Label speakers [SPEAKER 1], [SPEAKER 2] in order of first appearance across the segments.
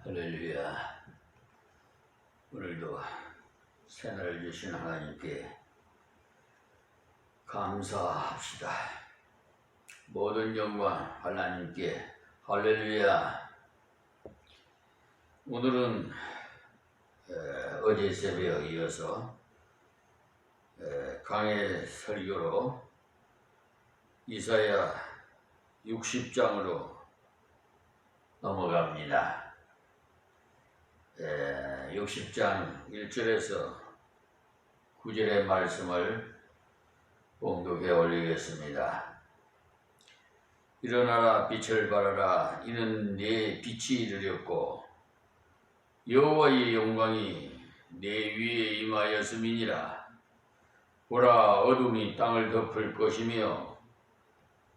[SPEAKER 1] 할렐루야. 오늘도 새날을 주신 하나님께 감사합시다. 모든 영광 하나님께. 할렐루야. 오늘은 어제 새벽 이어서 강해 설교로 이사야 60장으로 넘어갑니다. 60장 1절에서 9절의 말씀을 봉독해 올리겠습니다. 일어나라, 빛을 발하라. 이는 네 빛이 이르렀고 여호와의 영광이 내 위에 임하였음이니라. 보라, 어둠이 땅을 덮을 것이며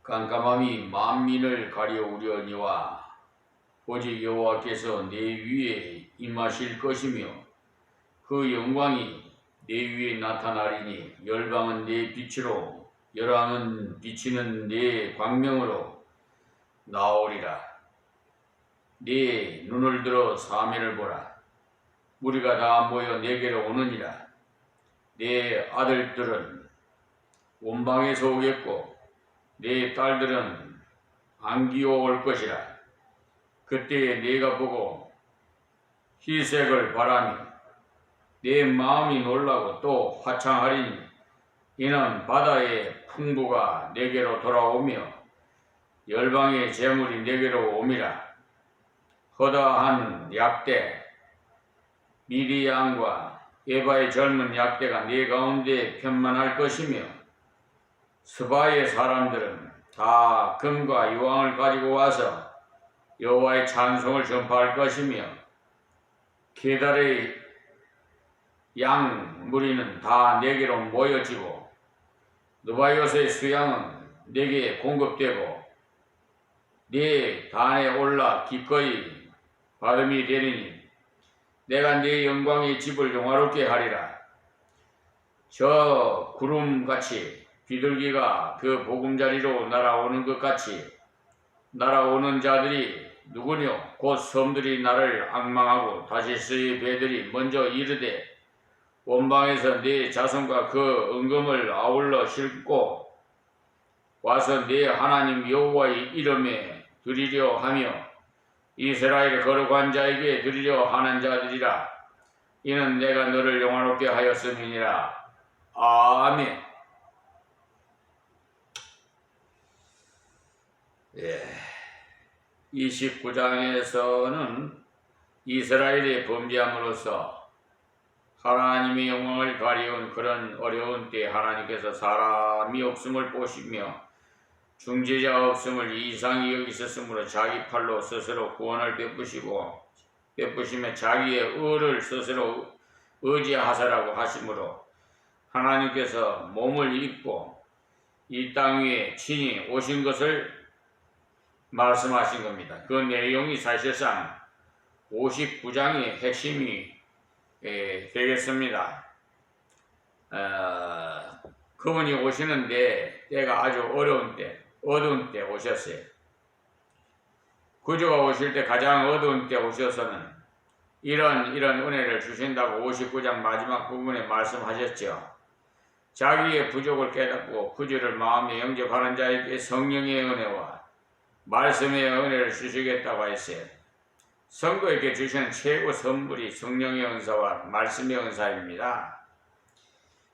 [SPEAKER 1] 깜깜함이 만민을 가려우려니와 오직 여호와께서 내 위에 임하실 것이며 그 영광이 내 위에 나타나리니 열방은 내 빛으로 열왕은 비치는 내 광명으로 나오리라. 네 눈을 들어 사면을 보라. 무리가 다 모여 내게로 오느니라. 내 아들들은 원방에서 오겠고 내 딸들은 안기어 올 것이라. 그때에 네가 보고 희색을 바라니 내 마음이 놀라고 또 화창하리니 이는 바다의 풍부가 내게로 돌아오며 열방의 재물이 내게로 오미라. 허다한 약대 미디안과 에바의 젊은 약대가 네 가운데 편만할 것이며 스바의 사람들은 다 금과 유황을 가지고 와서 여호와의 찬송을 전파할 것이며 게달의 양 무리는 다 내게로 모여지고 느바요스의 수양은 내게 공급되고 네 단에 올라 기꺼이 받음이 되리니 내가 네 영광의 집을 영화롭게 하리라. 저 구름같이 비둘기가 그 보금자리로 날아오는 것 같이 날아오는 자들이 누구뇨? 곧 섬들이 나를 앙망하고 다시스의 배들이 먼저 이르되 원방에서 네 자손과 그 은금을 아울러 싣고 와서 네 하나님 여호와의 이름에 드리려 하며 이스라엘 거룩한 자에게 드리려 하는 자들이라. 이는 내가 너를 영화롭게 하였음이니라. 아멘. 예. 29장에서는 이스라엘이 범죄함으로써 하나님의 영광을 가리운 그런 어려운 때 하나님께서 사람이 없음을 보시며 중재자 없음을 이상히 여기셨으므로 자기 팔로 스스로 구원을 베푸시며 자기의 의를 스스로 의지하사라고 하시므로 하나님께서 몸을 입고 이 땅 위에 친히 오신 것을 말씀하신 겁니다. 그 내용이 사실상 59장의 핵심이 되겠습니다. 그분이 오시는데 때가 아주 어려운 때, 어두운 때 오셨어요. 구주가 오실 때 가장 어두운 때 오셔서는 이런 은혜를 주신다고 59장 마지막 부분에 말씀하셨죠. 자기의 부족을 깨닫고 구주를 마음에 영접하는 자에게 성령의 은혜와 말씀의 은혜를 주시겠다고 했어요. 성도에게 주시는 최고 선물이 성령의 은사와 말씀의 은사입니다.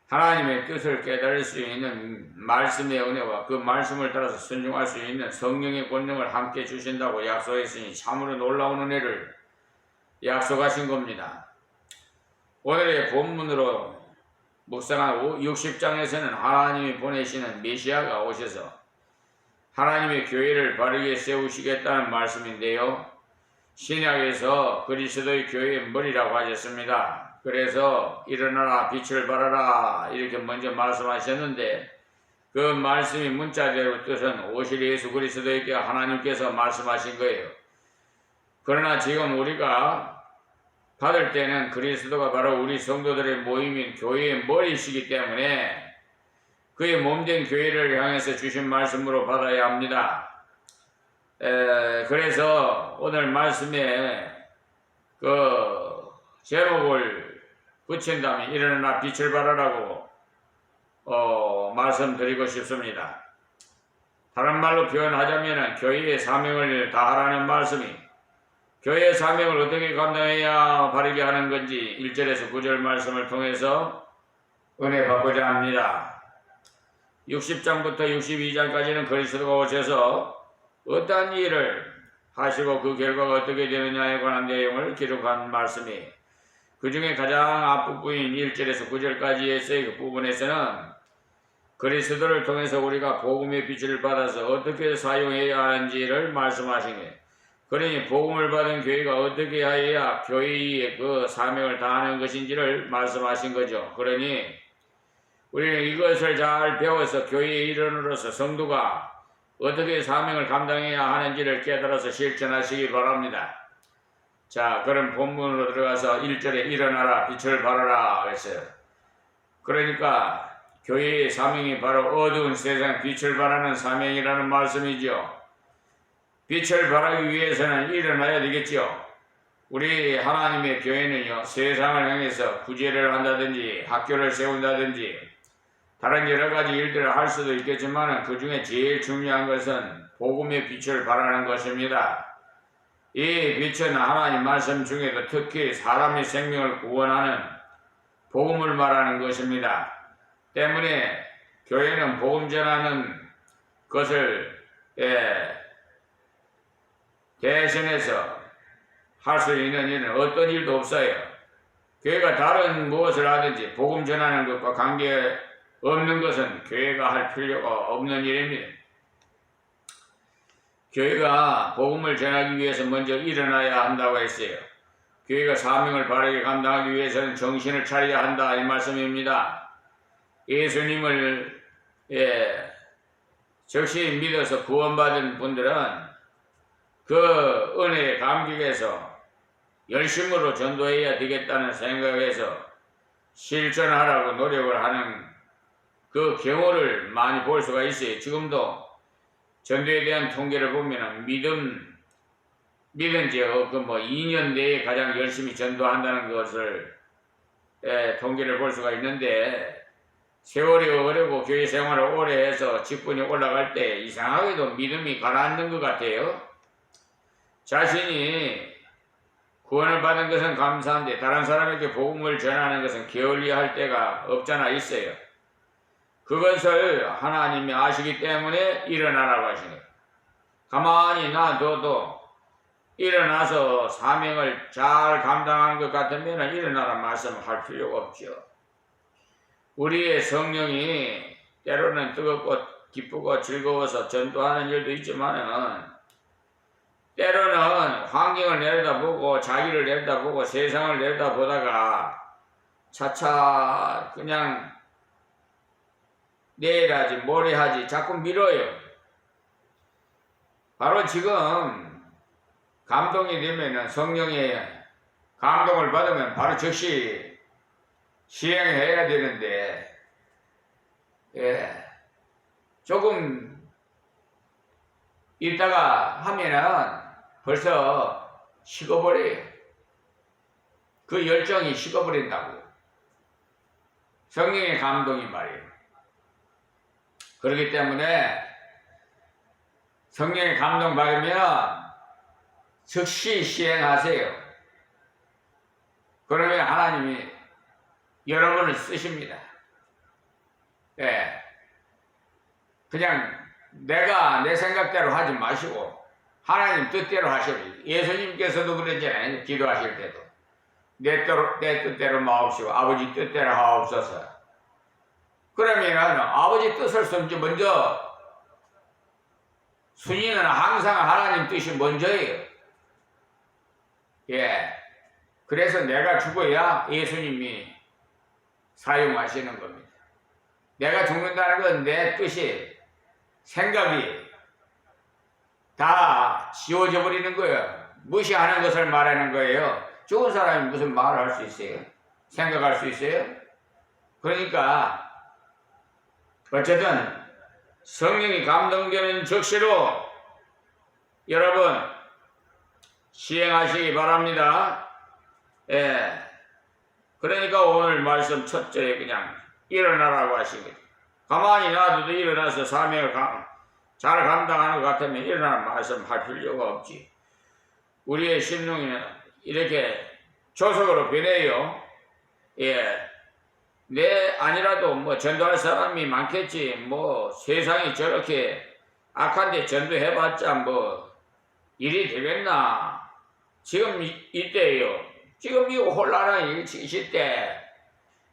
[SPEAKER 1] 하나님의 뜻을 깨달을 수 있는 말씀의 은혜와 그 말씀을 따라서 순종할 수 있는 성령의 권능을 함께 주신다고 약속했으니 참으로 놀라운 은혜를 약속하신 겁니다. 오늘의 본문으로 묵상한 60장에서는 하나님이 보내시는 메시아가 오셔서 하나님의 교회를 바르게 세우시겠다는 말씀인데요. 신약에서 그리스도의 교회의 머리라고 하셨습니다. 그래서 일어나라, 빛을 발하라 이렇게 먼저 말씀하셨는데 그 말씀이 문자대로 뜻은 오실 예수 그리스도에게 하나님께서 말씀하신 거예요. 그러나 지금 우리가 받을 때는 그리스도가 바로 우리 성도들의 모임인 교회의 머리이시기 때문에 그의 몸된 교회를 향해서 주신 말씀으로 받아야 합니다. 그래서 오늘 말씀에 그 제목을 붙인다면 일어나 빛을 발하라고 말씀드리고 싶습니다. 다른 말로 표현하자면 교회의 사명을 다하라는 말씀이, 교회의 사명을 어떻게 감당해야 바르게 하는 건지 1절에서 9절 말씀을 통해서 은혜 받고자 합니다. 60장부터 62장까지는 그리스도가 오셔서 어떠한 일을 하시고 그 결과가 어떻게 되느냐에 관한 내용을 기록한 말씀이, 그 중에 가장 앞부분인 1절에서 9절까지의 그 부분에서는 그리스도를 통해서 우리가 복음의 빛을 받아서 어떻게 사용해야 하는지를 말씀하시네. 그러니 복음을 받은 교회가 어떻게 해야 교회의 그 사명을 다하는 것인지를 말씀하신 거죠. 그러니 우리는 이것을 잘 배워서 교회의 일원으로서 성도가 어떻게 사명을 감당해야 하는지를 깨달아서 실천하시기 바랍니다. 자, 그럼 본문으로 들어가서 1절에 일어나라 빛을 발하라 했어요. 그러니까 교회의 사명이 바로 어두운 세상 빛을 발하는 사명이라는 말씀이죠. 빛을 발하기 위해서는 일어나야 되겠죠. 우리 하나님의 교회는요, 세상을 향해서 구제를 한다든지 학교를 세운다든지 다른 여러 가지 일들을 할 수도 있겠지만 그 중에 제일 중요한 것은 복음의 빛을 발하는 것입니다. 이 빛은 하나님 말씀 중에도 특히 사람의 생명을 구원하는 복음을 말하는 것입니다. 때문에 교회는 복음 전하는 것을 대신해서 할 수 있는 일은 어떤 일도 없어요. 교회가 다른 무엇을 하든지 복음 전하는 것과 관계 없는 것은 교회가 할 필요가 없는 일입니다. 교회가 복음을 전하기 위해서 먼저 일어나야 한다고 했어요. 교회가 사명을 바르게 감당하기 위해서는 정신을 차려야 한다 이 말씀입니다. 예수님을 적시 믿어서 구원받은 분들은 그 은혜에 감격해서 열심으로 전도해야 되겠다는 생각에서 실천하라고 노력을 하는 그 경우를 많이 볼 수가 있어요. 지금도 전도에 대한 통계를 보면 믿은 지 2년 내에 가장 열심히 전도한다는 것을 통계를 볼 수가 있는데, 세월이 오래고 교회 생활을 오래 해서 직분이 올라갈 때 이상하게도 믿음이 가라앉는 것 같아요. 자신이 구원을 받은 것은 감사한데 다른 사람에게 복음을 전하는 것은 게을리할 때가 없잖아 있어요. 그것을 하나님이 아시기 때문에 일어나라고 하시네요. 가만히 놔둬도 일어나서 사명을 잘 감당하는 것 같으면 일어나라는 말씀을 할 필요가 없죠. 우리의 성령이 때로는 뜨겁고 기쁘고 즐거워서 전도하는 일도 있지만은 때로는 환경을 내려다보고 자기를 내려다보고 세상을 내려다보다가 차차 그냥 내일 하지 모레 하지 자꾸 미뤄요. 바로 지금 감동이 되면은 성령의 감동을 받으면 바로 즉시 시행해야 되는데 조금 있다가 하면은 벌써 식어버려요. 그 열정이 식어버린다고. 성령의 감동이 말이에요. 그렇기 때문에 성령의 감동 받으면 즉시 시행하세요. 그러면 하나님이 여러분을 쓰십니다. 그냥 내가 내 생각대로 하지 마시고 하나님 뜻대로 하셔야 돼요. 예수님께서도 그랬잖아요. 기도하실 때도 내 뜻대로 마옵시고 아버지 뜻대로 하옵소서. 그러면 아버지 뜻을 먼저 순위는 항상 하나님 뜻이 먼저예요. 그래서 내가 죽어야 예수님이 사용하시는 겁니다. 내가 죽는다는 건 내 뜻이 생각이 다 지워져 버리는 거예요. 무시하는 것을 말하는 거예요. 죽은 사람이 무슨 말을 할 수 있어요? 생각할 수 있어요? 그러니까 어쨌든 성령이 감동되는 즉시로 여러분 시행하시기 바랍니다. 예. 그러니까 오늘 말씀 첫째에 그냥 일어나라고 하신 거죠. 가만히 놔둬도 일어나서 사명을 잘 감당하는 것 같으면 일어나는 말씀할 필요가 없지. 우리의 심령에는 이렇게 조석으로 변해요. 예. 내 아니라도 뭐 전도할 사람이 많겠지. 뭐 세상이 저렇게 악한데 전도해봤자 뭐 일이 되겠나. 지금 이때요. 지금 이 혼란한 시대.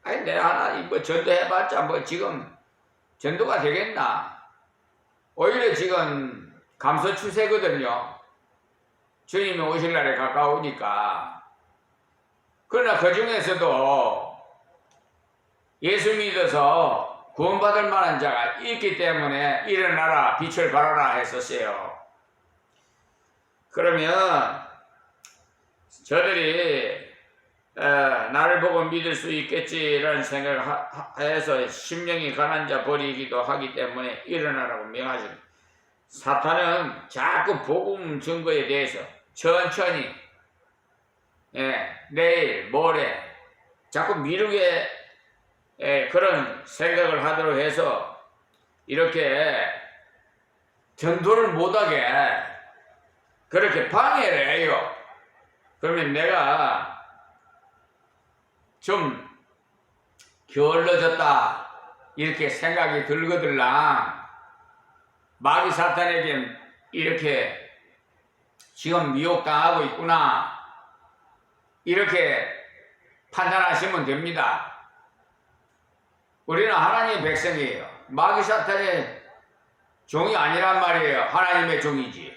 [SPEAKER 1] 아니 내 하나님 뭐 전도해봤자 뭐 지금 전도가 되겠나. 오히려 지금 감소 추세거든요. 주님이 오실 날에 가까우니까. 그러나 그 중에서도 예수 믿어서 구원받을 만한 자가 있기 때문에 일어나라 빛을 발하라 했었어요. 그러면 저들이 나를 보고 믿을 수 있겠지라는 생각을 해서 심령이 가난 자 버리기도 하기 때문에 일어나라고 명하십니다. 사탄은 자꾸 복음 증거에 대해서 천천히 내일 모레 자꾸 미루게 그런 생각을 하도록 해서 이렇게 전도를 못하게 그렇게 방해를 해요. 그러면 내가 좀 게을러졌다 이렇게 생각이 들거들랑 마귀 사탄에게 이렇게 지금 미혹당하고 있구나 이렇게 판단하시면 됩니다. 우리는 하나님의 백성이에요. 마귀 사탄의 종이 아니란 말이에요. 하나님의 종이지.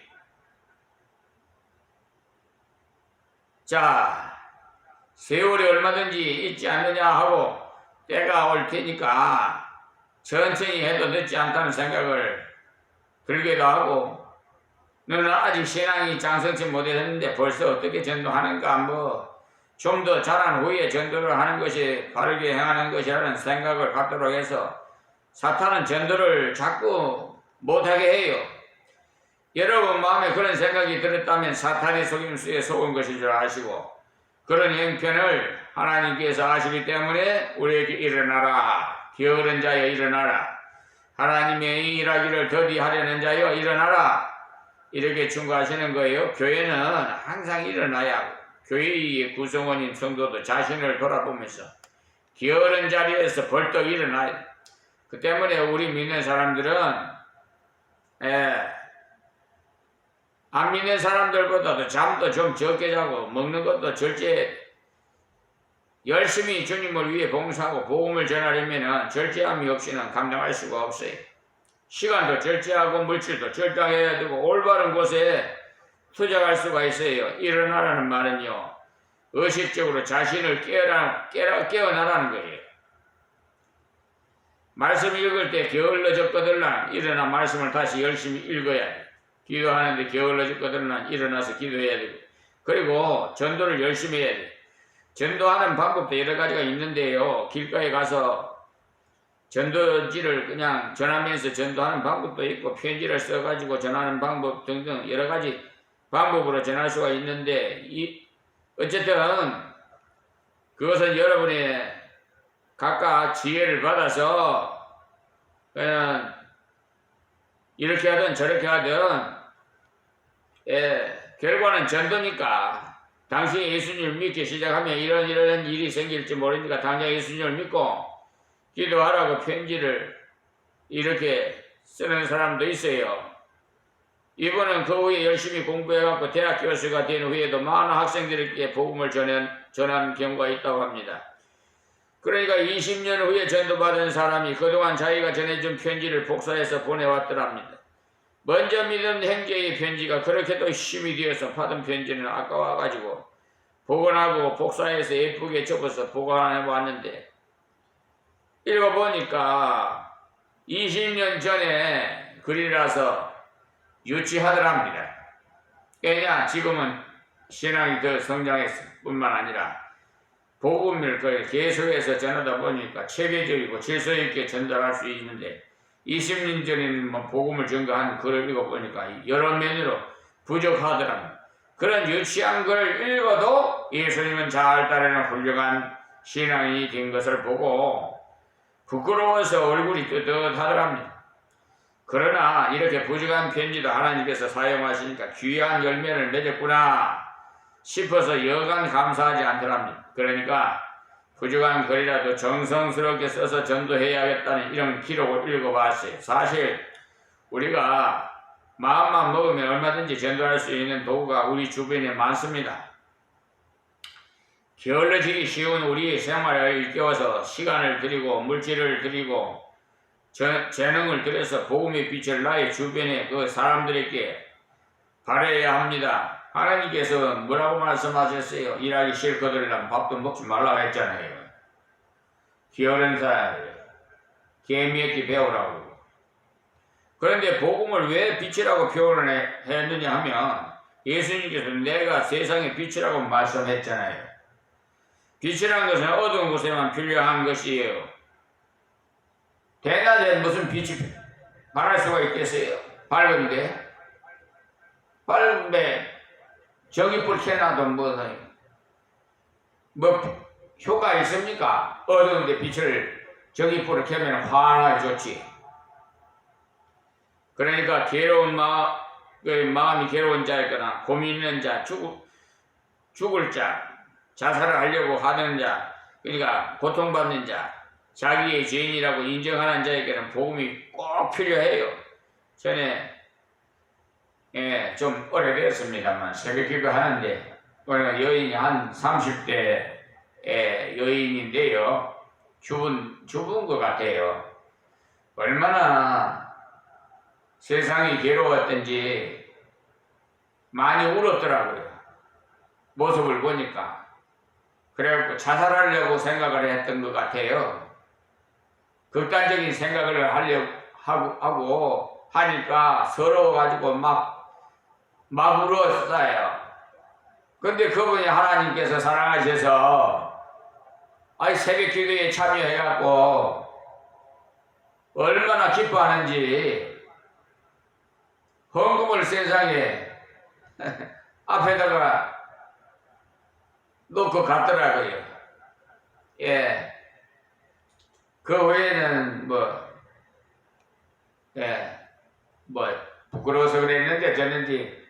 [SPEAKER 1] 자, 세월이 얼마든지 있지 않느냐 하고 때가 올 테니까 천천히 해도 늦지 않다는 생각을 들기도 하고 너는 아직 신앙이 장성치 못했는데 벌써 어떻게 전도하는가 뭐 좀 더 자란 후에 전도를 하는 것이 바르게 행하는 것이라는 생각을 갖도록 해서 사탄은 전도를 자꾸 못하게 해요. 여러분 마음에 그런 생각이 들었다면 사탄의 속임수에 속은 것인 줄 아시고 그런 형편을 하나님께서 아시기 때문에 우리에게 일어나라. 게으른 자여 일어나라. 하나님의 일하기를 더디하려는 자여 일어나라. 이렇게 충고하시는 거예요. 교회는 항상 일어나야 교회의 구성원인 성도도 자신을 돌아보면서 게으른 자리에서 벌떡 일어나야 그 때문에 우리 믿는 사람들은 안 믿는 사람들보다도 잠도 좀 적게 자고 먹는 것도 절제 열심히 주님을 위해 봉사하고 복음을 전하려면 절제함이 없이는 감당할 수가 없어요. 시간도 절제하고 물질도 절제해야 되고 올바른 곳에 투자할 수가 있어요. 일어나라는 말은요. 의식적으로 자신을 깨어나라는 거예요. 말씀 읽을 때 게을러졌거들랑 일어나 말씀을 다시 열심히 읽어야 돼. 기도하는데 게을러졌거들랑 일어나서 기도해야 되고 그리고 전도를 열심히 해야 돼. 전도하는 방법도 여러 가지가 있는데요. 길가에 가서 전도지를 그냥 전하면서 전도하는 방법도 있고 편지를 써가지고 전하는 방법 등등 여러 가지 방법으로 전할 수가 있는데 어쨌든 그것은 여러분이 각각 지혜를 받아서 그냥 이렇게 하든 저렇게 하든 결과는 전도니까 당신이 예수님을 믿기 시작하면 이런 일이 생길지 모르니까 당장 예수님을 믿고 기도하라고 편지를 이렇게 쓰는 사람도 있어요. 이분은 그 후에 열심히 공부해갖고 대학 교수가 된 후에도 많은 학생들에게 복음을 전한 경우가 있다고 합니다. 그러니까 20년 후에 전도받은 사람이 그동안 자기가 전해준 편지를 복사해서 보내왔더랍니다. 먼저 믿은 형제의 편지가 그렇게도 힘이 되어서 받은 편지는 아까워가지고 복원하고 복사해서 예쁘게 접어서 보관해왔는데 읽어보니까 20년 전에 글이라서 유치하더랍니다. 왜냐 지금은 신앙이 더 성장했을 뿐만 아니라 복음을 계속해서 전하다 보니까 체계적이고 질서 있게 전달할 수 있는데 20년 전에는 뭐 복음을 전가한 글을 읽어보니까 여러 면으로 부족하더랍니다. 그런 유치한 글을 읽어도 예수님은 잘 따르는 훌륭한 신앙인이 된 것을 보고 부끄러워서 얼굴이 뜨뜻하더랍니다. 그러나 이렇게 부족한 편지도 하나님께서 사용하시니까 귀한 열매를 맺었구나 싶어서 여간 감사하지 않더랍니다. 그러니까 부족한 글이라도 정성스럽게 써서 전도해야겠다는 이런 기록을 읽어봤어요. 사실 우리가 마음만 먹으면 얼마든지 전도할 수 있는 도구가 우리 주변에 많습니다. 게을러지기 쉬운 우리 생활을 일깨워서 시간을 들이고 물질을 들이고 재능을 들여서 복음의 빛을 나의 주변에 그 사람들에게 발해야 합니다. 하나님께서 뭐라고 말씀하셨어요? 일하기 싫거든 밥도 먹지 말라고 했잖아요. 게으른 사람 개미에게 배우라고. 그런데 복음을 왜 빛이라고 표현을 했느냐 하면 예수님께서 내가 세상의 빛이라고 말씀했잖아요. 빛이라는 것은 어두운 곳에만 필요한 것이에요. 대낮에 무슨 빛이 발할 수가 있겠어요? 밝은데 전기불 켜놔도 뭐 효과 있습니까? 어두운데 빛을 전기불을 켜면 환하게 좋지. 그러니까 괴로운 마음이 괴로운 자였거나 고민 있는 자, 죽을 자, 자살을 하려고 하는 자, 그러니까 고통받는 자, 자기의 죄인이라고 인정하는 자에게는 복음이 꼭 필요해요. 전에 좀 오래됐습니다만 새벽기도 하는데 여인이 한 30대 여인인데요. 죽은 것 같아요. 얼마나 세상이 괴로웠던지 많이 울었더라고요. 모습을 보니까. 그래갖고 자살하려고 생각을 했던 것 같아요. 극단적인 생각을 하고 하니까 서러워가지고 막 울었어요. 근데 그분이 하나님께서 사랑하셔서 새벽 기도에 참여해갖고 얼마나 기뻐하는지 헌금을 세상에 앞에다가 놓고 갔더라고요. 예. 그 외에는 부끄러워서 그랬는데 됐는지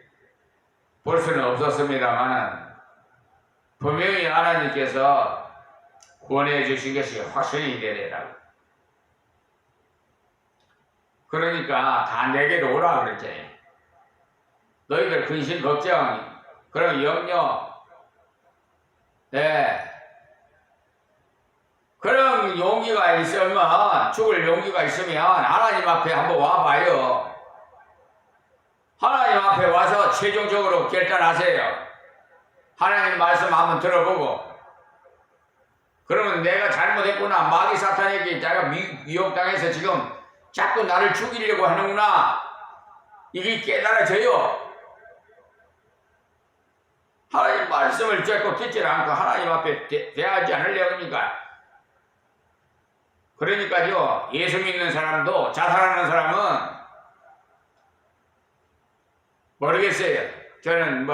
[SPEAKER 1] 볼 수는 없었습니다만 분명히 하나님께서 구원해 주신 것이 확신이 되더라고. 그러니까 다 내게로 오라 그랬지. 너희들 근심 걱정 그런 염려 그런 용기가 있으면 죽을 용기가 있으면 하나님 앞에 한번 와봐요. 하나님 앞에 와서 최종적으로 결단하세요. 하나님 말씀 한번 들어보고 그러면 내가 잘못했구나. 마귀 사탄에게 내가 미혹당해서 지금 자꾸 나를 죽이려고 하는구나. 이게 깨달아져요. 하나님 말씀을 자꾸 듣지 않고 하나님 앞에 대하지 않으려고 하니까. 그러니까요, 예수 믿는 사람도 자살하는 사람은 모르겠어요. 저는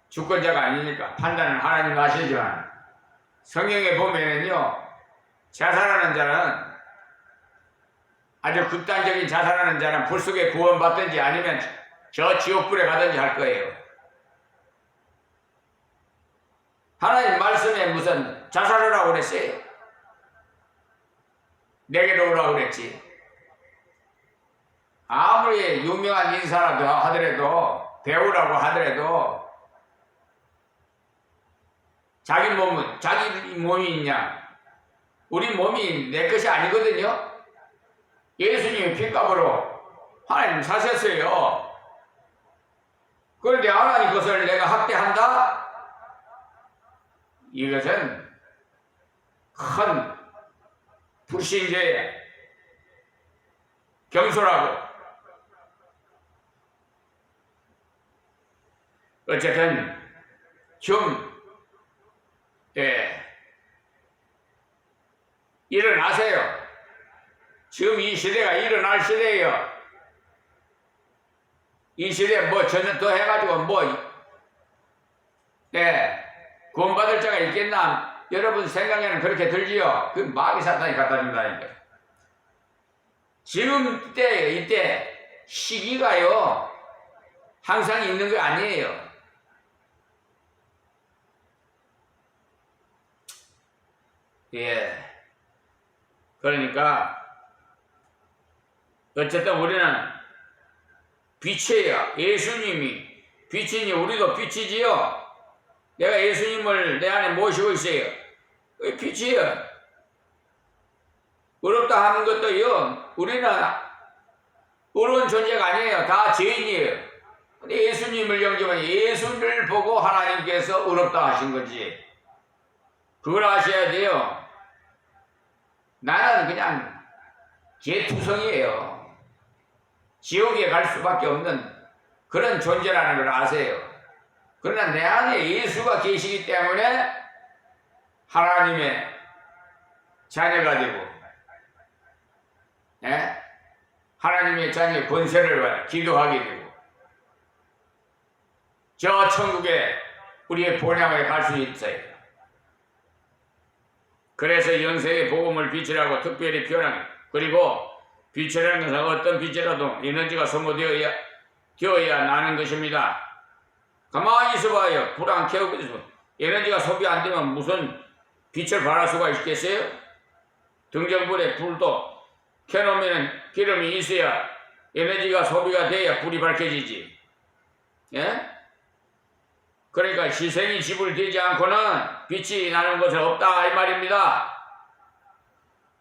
[SPEAKER 1] 주권자가 아니니까 판단을 하나님 하시지만 성경에 보면은요, 자살하는 자는 아주 극단적인 자살하는 자는 불 속에 구원받든지 아니면 저 지옥불에 가든지 할 거예요. 하나님 말씀에 무슨 자살하라고 그랬어요? 내게로 오라고 그랬지. 아무리 유명한 인사라도 하더라도 배우라고 하더라도 자기 몸이 있냐? 우리 몸이 내 것이 아니거든요. 예수님이 핏값으로 하나님 사셨어요. 그런데 하나님 것을 내가 학대한다? 이것은 큰 불신죄에 경솔하고 어쨌든 좀 일어나세요. 지금 이 시대가 일어날 시대예요. 이 시대에 전혀 더 해가지고 구원받을 자가 있겠나? 여러분 생각에는 그렇게 들지요? 그 마귀 사탄이 갖다 준다니까. 지금 이때 시기가요 항상 있는 거 아니에요. 예. 그러니까 어쨌든 우리는 빛이에요. 예수님이 빛이니 우리도 빛이지요. 내가 예수님을 내 안에 모시고 있어요. 빛이에요. 어렵다 하는 것도요. 우리는 어려운 존재가 아니에요. 다 죄인이에요. 근데 예수님을 영접하니 예수를 보고 하나님께서 어렵다 하신 거지. 그걸 아셔야 돼요. 나는 그냥 죄투성이에요. 지옥에 갈 수밖에 없는 그런 존재라는 걸 아세요. 그러나 내 안에 예수가 계시기 때문에 하나님의 자녀가 되고, 예? 하나님의 자녀의 권세를 받아 기도하게 되고, 저 천국에 우리의 본향에 갈 수 있어요. 그래서 영생의 복음을 빛이라고 특별히 표현합니다. 그리고 빛이라는 것은 어떤 빛이라도 에너지가 소모되어야 나는 것입니다. 가만히 있어봐요. 불 안 켜고 에너지가 소비 안 되면 무슨 빛을 발할 수가 있겠어요? 등정불에 불도 켜놓으면 기름이 있어야 에너지가 소비가 돼야 불이 밝혀지지. 예? 그러니까 희생이 지불되지 않고는 빛이 나는 것은 없다 이 말입니다.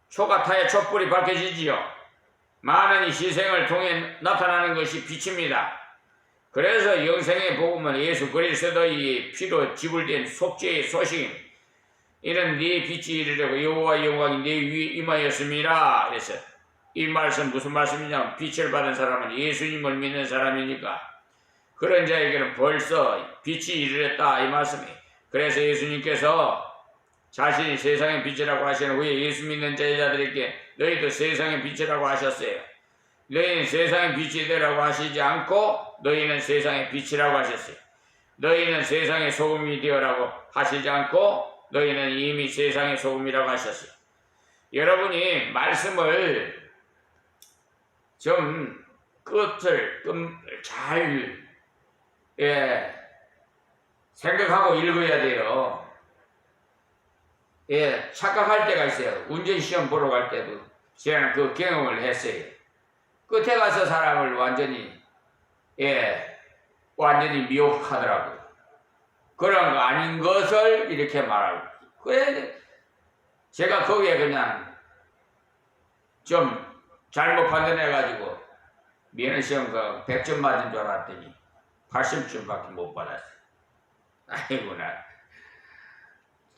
[SPEAKER 1] 초가 타야 촛불이 밝혀지지요. 많은 희생을 통해 나타나는 것이 빛입니다. 그래서 영생의 복음은 예수 그리스도의 피로 지불된 속죄의 소식, 이는 네 빛이 이르려고 여호와의 영광이 네 위에 임하였습니다. 그래서 이 말씀 무슨 말씀이냐면 빛을 받은 사람은 예수님을 믿는 사람이니까 그런 자에게는 벌써 빛이 이르렀다 이 말씀이. 그래서 예수님께서 자신이 세상의 빛이라고 하신 후에 예수 믿는 제자들에게 너희도 세상의 빛이라고 하셨어요. 너희는 세상의 빛이 되라고 하시지 않고 너희는 세상의 빛이라고 하셨어요. 너희는 세상의 소금이 되어라고 하시지 않고 너희는 이미 세상의 소금이라고 하셨어요. 여러분이 말씀을 좀 끝을 잘 생각하고 읽어야 돼요. 착각할 때가 있어요. 운전시험 보러 갈 때도 저는 그 경험을 했어요. 끝에 가서 사람을 완전히 미혹하더라고요. 그런 거 아닌 것을 이렇게 말하고. 그래 제가 거기에 그냥 좀 잘못 판단해가지고 면허시험 100점 맞은 줄 알았더니 80점밖에 못 받았어요. 아이고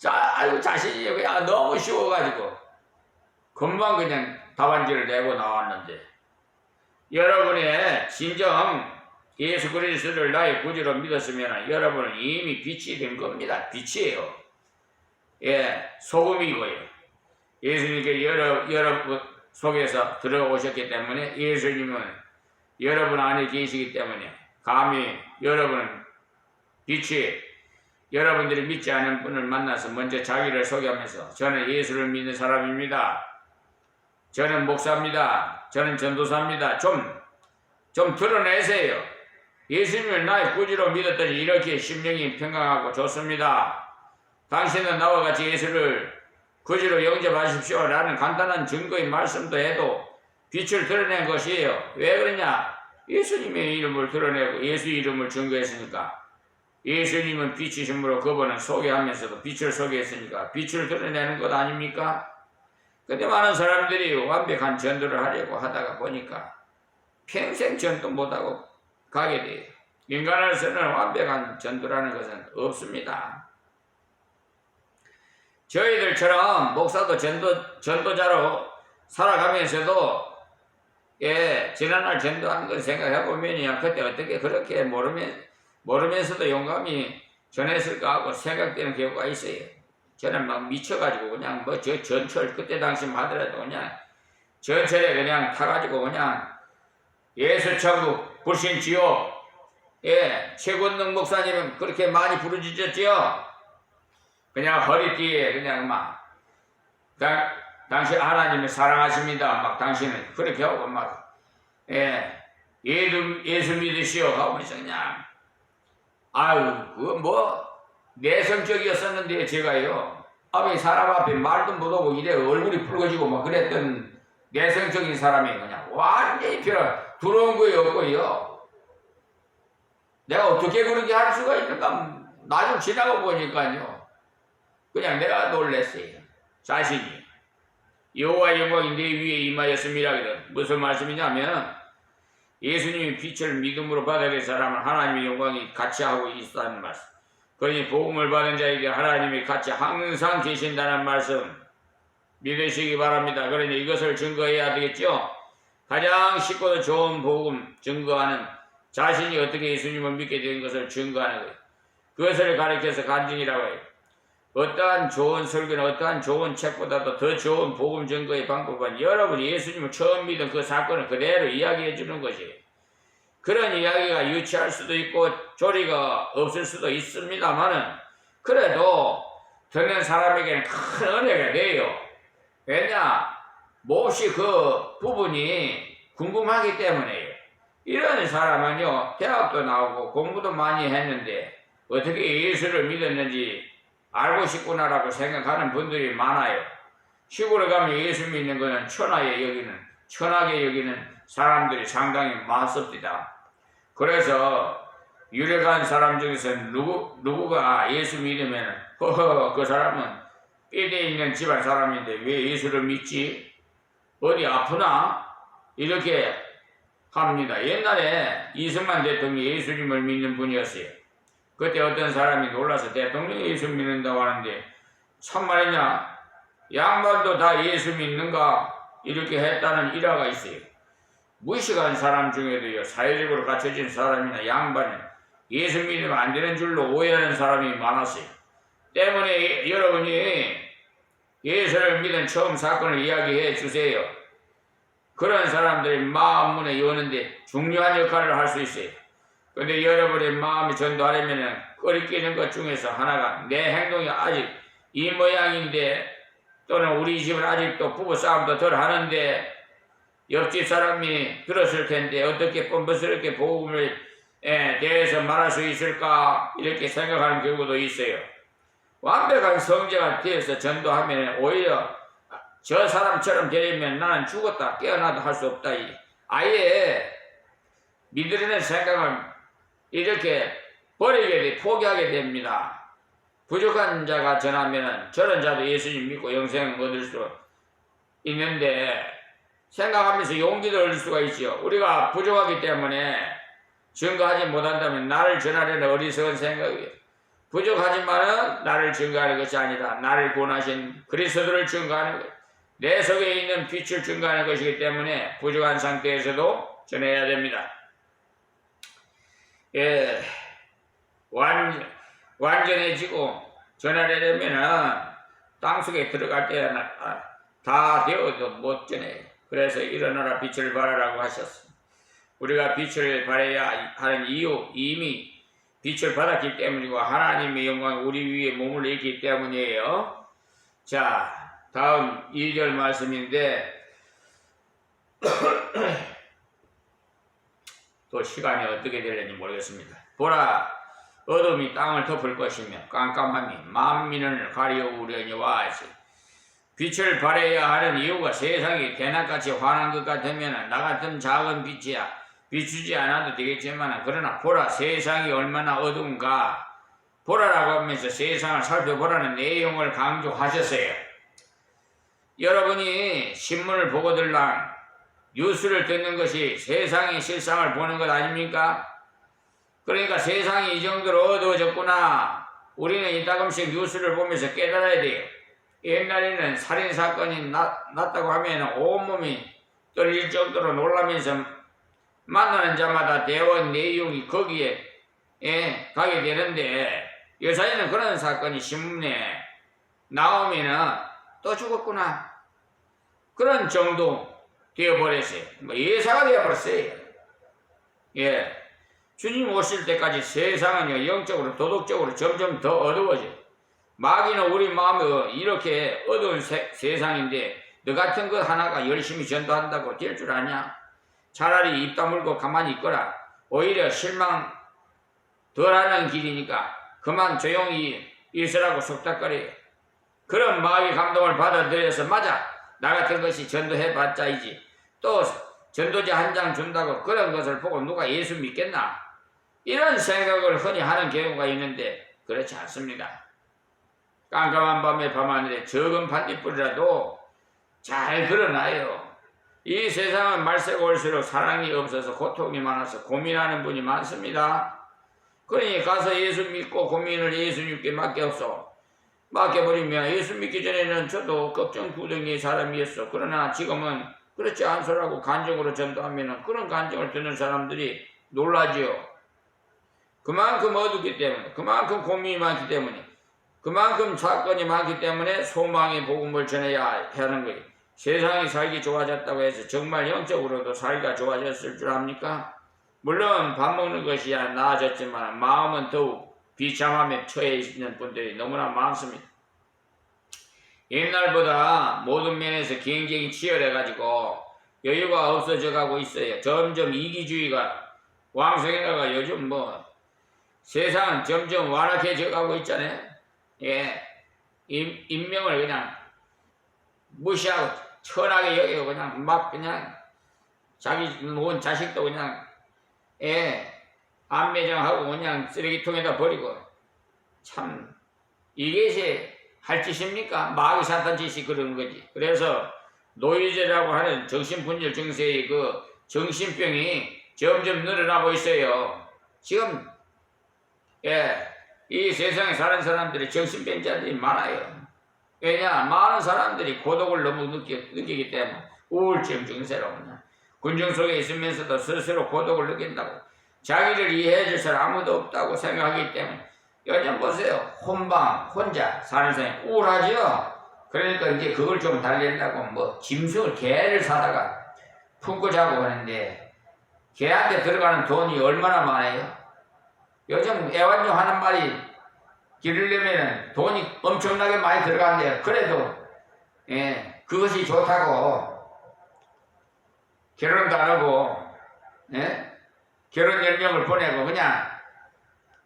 [SPEAKER 1] 아이고 자신이 그냥 너무 쉬워가지고 금방 그냥 답안지를 내고 나왔는데, 여러분의 진정 예수 그리스도를 나의 구주로 믿었으면 여러분은 이미 빛이 된 겁니다. 빛이에요. 소금이고요. 예수님께 여러분 속에서 들어오셨기 때문에 예수님은 여러분 안에 계시기 때문에 감히 여러분은 빛이, 여러분들이 믿지 않은 분을 만나서 먼저 자기를 소개하면서 저는 예수를 믿는 사람입니다. 저는 목사입니다. 저는 전도사입니다. 좀 드러내세요. 예수님을 나의 구주로 믿었더니 이렇게 심령이 평강하고 좋습니다. 당신은 나와 같이 예수를 구주로 영접하십시오 라는 간단한 증거의 말씀도 해도 빛을 드러낸 것이에요. 왜 그러냐? 예수님의 이름을 드러내고 예수 이름을 증거했으니까. 예수님은 빛이심으로 그분은 소개하면서도 빛을 소개했으니까 빛을 드러내는 것 아닙니까? 근데 많은 사람들이 완벽한 전도를 하려고 하다가 보니까 평생 전도 못하고 가게 돼요. 인간으로서는 완벽한 전도라는 것은 없습니다. 저희들처럼 목사도 전도자로 살아가면서도 지난날 전도하는 걸 생각해보면 그때 어떻게 그렇게 모르면서도 용감히 전했을까 하고 생각되는 경우가 있어요. 저는 막 미쳐가지고 그냥 저 전철 그때 당시만 하더라도 그냥 전철에 그냥 타가지고 그냥 예수 천국 불신 지옥 최권능 목사님은 그렇게 많이 부르짖었지요. 그냥 허리띠에 그냥 당신 하나님을 사랑하십니다. 막 당신은 그렇게 하고 예수 믿으시오 하면서 그냥 내성적이었었는데 제가요. 사람 앞에 말도 못하고 이래 얼굴이 붉어지고 막 그랬던 내성적인 사람이 그냥 완전히 들어온 거예요, 없고요. 내가 어떻게 그렇게 할 수가 있는가 나중 지나고 보니까요. 그냥 내가 놀랬어요. 자신이 여호와의 영광이 내 위에 임하였습니다. 무슨 말씀이냐면 예수님이 빛을 믿음으로 받아들인 사람은 하나님의 영광이 같이 하고 있다는 말씀. 그러니 복음을 받은 자에게 하나님이 같이 항상 계신다는 말씀 믿으시기 바랍니다. 그러니 이것을 증거해야 되겠죠. 가장 쉽고 좋은 복음 증거하는 자신이 어떻게 예수님을 믿게 된 것을 증거하는 거예요. 그것을 가리켜서 간증이라고 해요. 어떠한 좋은 설교나 어떠한 좋은 책보다도 더 좋은 복음 증거의 방법은 여러분이 예수님을 처음 믿은 그 사건을 그대로 이야기해 주는 것이에요. 그런 이야기가 유치할 수도 있고 조리가 없을 수도 있습니다만은 그래도 듣는 사람에게는 큰 은혜가 돼요. 왜냐? 몹시 그 부분이 궁금하기 때문에요. 이런 사람은요, 대학도 나오고 공부도 많이 했는데 어떻게 예수를 믿었는지 알고 싶구나라고 생각하는 분들이 많아요. 시골에 가면 예수 믿는 것은 천하게 여기는 사람들이 상당히 많습니다. 그래서 유력한 사람 중에서 누구가 예수 믿으면 그 사람은 삐대 있는 집안 사람인데 왜 예수를 믿지? 어디 아프나? 이렇게 합니다. 옛날에 이승만 대통령이 예수님을 믿는 분이었어요. 그때 어떤 사람이 놀라서 대통령이 예수 믿는다고 하는데 참말이냐? 양반도 다 예수 믿는가? 이렇게 했다는 일화가 있어요. 무식한 사람 중에도요, 사회적으로 갖춰진 사람이나 양반은 예수 믿으면 안 되는 줄로 오해하는 사람이 많았어요. 때문에 여러분이 예수를 믿은 처음 사건을 이야기해 주세요. 그런 사람들이 마음 문에 여는데 중요한 역할을 할 수 있어요. 근데 여러분의 마음이 전도하려면 꺼리끼는 것 중에서 하나가 내 행동이 아직 이 모양인데 또는 우리 집은 아직도 부부싸움도 덜 하는데 옆집 사람이 들었을 텐데 어떻게 뻔뻔스럽게 복음을 대해서 말할 수 있을까 이렇게 생각하는 경우도 있어요. 완벽한 성자가 되어서 전도하면 오히려 저 사람처럼 되려면 나는 죽었다 깨어나도 할 수 없다. 아예 믿으려는 생각을 이렇게 포기하게 됩니다. 부족한 자가 전하면 저런 자도 예수님 믿고 영생을 얻을 수 있는데 생각하면서 용기도 얻을 수가 있죠. 우리가 부족하기 때문에 증거하지 못한다면 나를 전하려는 어리석은 생각이에요. 부족하지만은 나를 증거하는 것이 아니라 나를 구원하신 그리스도를 증거하는 것, 내 속에 있는 빛을 증거하는 것이기 때문에 부족한 상태에서도 전해야 됩니다. 완전해지고 전하려면은 땅속에 들어갈 때 다 되어도 못 전해요. 그래서 일어나라 빛을 발하라고 하셨습니다. 우리가 빛을 발해야 하는 이유, 이미 빛을 받았기 때문이고 하나님의 영광이 우리 위에 몸을 잃기 때문이에요. 자, 다음 2절 말씀인데 또 시간이 어떻게 될는지 모르겠습니다. 보라, 어둠이 땅을 덮을 것이며 깜깜함이 만민을 가려우려니와 빛을 발해야 하는 이유가 세상이 대낮같이 환한 것 같으면 나 같은 작은 빛이야 비추지 않아도 되겠지만 그러나 보라 세상이 얼마나 어두운가 보라라고 하면서 세상을 살펴보라는 내용을 강조하셨어요. 여러분이 신문을 보고들랑 뉴스를 듣는 것이 세상의 실상을 보는 것 아닙니까? 그러니까 세상이 이 정도로 어두워졌구나. 우리는 이따금씩 뉴스를 보면서 깨달아야 돼요. 옛날에는 살인사건이 났다고 하면 온몸이 떨릴 정도로 놀라면서 만나는 자마다 대화 내용이 거기에 가게 되는데 요사이는 그런 사건이 신문에 나오면은 또 죽었구나. 그런 정도 되어버렸어요. 예사가 되어버렸어요. 주님 오실 때까지 세상은 영적으로 도덕적으로 점점 더 어두워져요. 마귀는 우리 마음에 이렇게 어두운 세상인데 너 같은 것 하나가 열심히 전도한다고 될 줄 아냐? 차라리 입 다물고 가만히 있거라. 오히려 실망 덜하는 길이니까 그만 조용히 있으라고 속닥거려. 그런 마귀 감동을 받아들여서 맞아. 나 같은 것이 전도해봤자이지. 또 전도지 한 장 준다고 그런 것을 보고 누가 예수 믿겠나? 이런 생각을 흔히 하는 경우가 있는데 그렇지 않습니다. 깜깜한 밤에 밤하늘에 적은 반딧불이라도 잘 드러나요. 이 세상은 말세가 올수록 사랑이 없어서 고통이 많아서 고민하는 분이 많습니다. 그러니 가서 예수 믿고 고민을 예수님께 맡겨서 맡겨버리면 예수 믿기 전에는 저도 걱정구덩이의 사람이었어. 그러나 지금은 그렇지 않소라고 간증으로 전도하면 그런 간증을 듣는 사람들이 놀라지요. 그만큼 어둡기 때문에, 그만큼 고민이 많기 때문에, 그만큼 사건이 많기 때문에 소망의 복음을 전해야 하는 거예요. 세상이 살기 좋아졌다고 해서 정말 영적으로도 살기가 좋아졌을 줄 압니까? 물론 밥 먹는 것이야 나아졌지만 마음은 더욱 비참함에 처해 있는 분들이 너무나 많습니다. 옛날보다 모든 면에서 경쟁이 치열해가지고 여유가 없어져 가고 있어요. 점점 이기주의가 왕성해가 요즘 세상은 점점 완악해져 가고 있잖아요. 예, 인명을 그냥 무시하고 천하게 여기고 그냥 막 그냥 자기 놓은 자식도 그냥 안매장하고 그냥 쓰레기통에다 버리고 참 이것이 할 짓입니까? 마귀 사탄 짓이 그러는 거지. 그래서 노이즈라고 하는 정신분열 증세의 그 정신병이 점점 늘어나고 있어요. 지금 이 세상에 사는 사람들이 정신병자들이 많아요. 왜냐? 많은 사람들이 고독을 너무 느끼기 때문에 우울증 증세라고 하냐. 군중 속에 있으면서도 스스로 고독을 느낀다고. 자기를 이해해 줄 사람 아무도 없다고 생각하기 때문에 요즘 보세요. 혼자 사는 사람이 우울하죠? 그러니까 이제 그걸 좀 달래려고 짐승을 개를 사다가 품고 자고 하는데 개한테 들어가는 돈이 얼마나 많아요? 요즘 애완용 하는 말이 기르려면 돈이 엄청나게 많이 들어간대요. 그래도 그것이 좋다고 결혼도 안 하고 결혼 연령을 보내고 그냥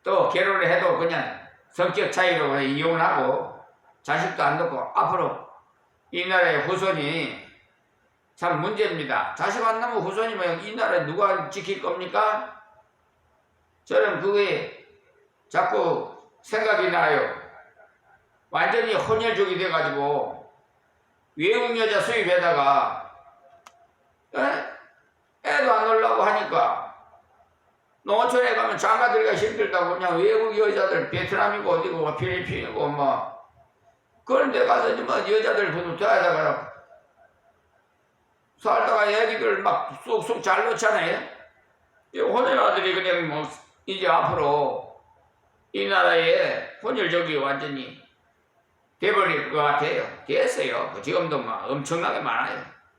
[SPEAKER 1] 또 결혼을 해도 그냥 성격 차이로 그냥 이혼하고 자식도 안 낳고 앞으로 이 나라의 후손이 참 문제입니다. 자식 안 낳으면 후손이면 이 나라에 누가 지킬 겁니까? 저는 그게 자꾸 생각이 나요. 완전히 혼혈족이 돼가지고 외국 여자 수입에다가 애도 안 놀라고 하니까 농어촌에 가면 장가들기가 힘들다고 그냥 외국 여자들 베트남이고 어디고 필리핀이고 그런 데 가서 여자들 붙어야다가 살다가 애기들 막 쑥쑥 잘 놓잖아요. 혼혈 아들이 그냥 이제 앞으로 이 나라에 혼혈족이 완전히 돼버릴 것 같아요. 됐어요. 지금도 엄청나게 많아요.